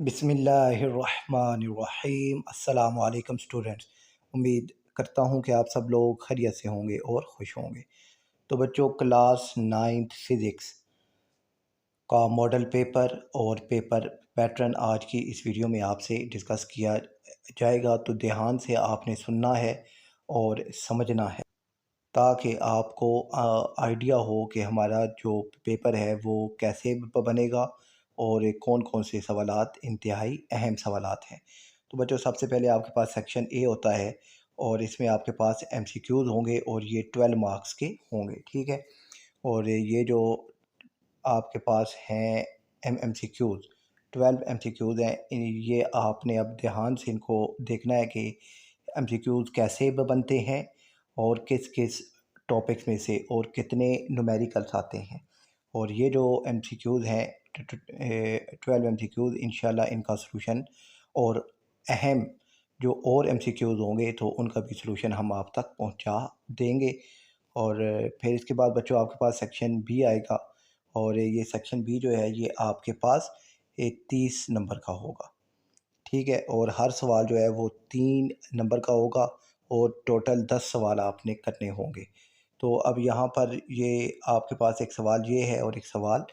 बिस्मिल्लाहिर्रहमानिर्रहीम। अस्सलाम वालेकुम स्टूडेंट्स। उम्मीद करता हूँ कि आप सब लोग खैरियत से होंगे और खुश होंगे। तो बच्चों, क्लास 9th फिज़िक्स का मॉडल पेपर और पेपर पैटर्न आज की इस वीडियो में आपसे डिस्कस किया जाएगा। तो ध्यान से आपने सुनना है और समझना है ताकि आपको आइडिया हो कि हमारा जो पेपर है वो कैसे बनेगा और कौन कौन से सवालात इंतहाई अहम सवालात हैं। तो बच्चों, सबसे पहले आपके पास सेक्शन ए होता है और इसमें आपके पास एमसीक्यूज़ होंगे और ये 12 मार्क्स के होंगे, ठीक है। और ये जो आपके पास हैं एमसीक्यूज़, 12 एमसीक्यूज़ हैं। ये आपने अब ध्यान से इनको देखना है कि एमसीक्यूज़ कैसे बनते हैं और किस किस टॉपिक्स में से और कितने न्यूमेरिकल्स आते हैं। और ये जो एमसीक्यूज़ हैं 12 एमसीक्यूज़, इंशाल्लाह इनका सलूशन और अहम जो और एमसीक्यूज़ होंगे तो उनका भी सलूशन हम आप तक पहुंचा देंगे। और फिर इसके बाद बच्चों आपके पास सेक्शन बी आएगा और ये सेक्शन बी जो है ये आपके पास 30 नंबर का होगा, ठीक है। और हर सवाल जो है वो 3 नंबर का होगा और टोटल 10 सवाल आपने करने होंगे। तो अब यहाँ पर ये आपके पास एक सवाल ये है और एक सवाल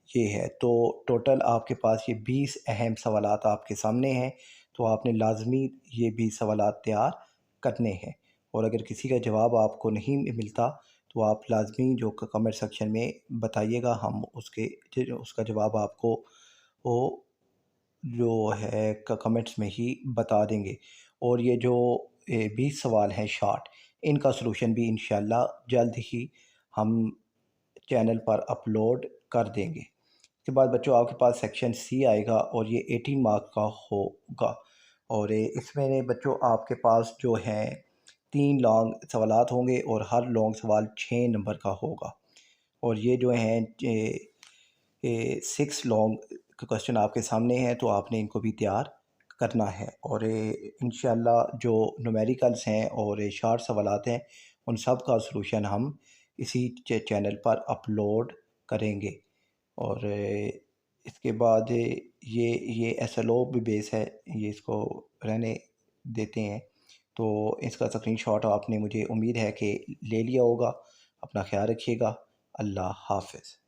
ये है, तो टोटल आपके पास ये 20 अहम सवालात आपके सामने हैं। तो आपने लाजमी ये 20 सवालात तैयार करने हैं और अगर किसी का जवाब आपको नहीं मिलता तो आप लाजमी जो कमेंट सेक्शन में बताइएगा, हम उसका जवाब आपको वो जो है कमेंट्स में ही बता देंगे। और ये जो 20 सवाल हैं शॉर्ट, इनका सलूशन भी इंशाल्लाह जल्द ही हम चैनल पर अपलोड कर देंगे। इसके बाद बच्चों आपके पास सेक्शन सी आएगा और ये 18 मार्क का होगा। और इसमें बच्चों आपके पास जो हैं 3 लॉन्ग सवालात होंगे और हर लॉन्ग सवाल 6 नंबर का होगा। और ये जो हैं 6 लॉन्ग क्वेश्चन आपके सामने हैं, तो आपने इनको भी तैयार करना है। और इंशाल्लाह जो न्यूमेरिकल्स हैं और शॉर्ट सवालात हैं उन सब का सलूशन हम इसी चैनल पर अपलोड करेंगे। और इसके बाद ये एसएलओ भी बेस है, ये इसको रहने देते हैं। तो इसका स्क्रीनशॉट आपने, मुझे उम्मीद है कि ले लिया होगा। अपना ख्याल रखिएगा। अल्लाह हाफ़िज़।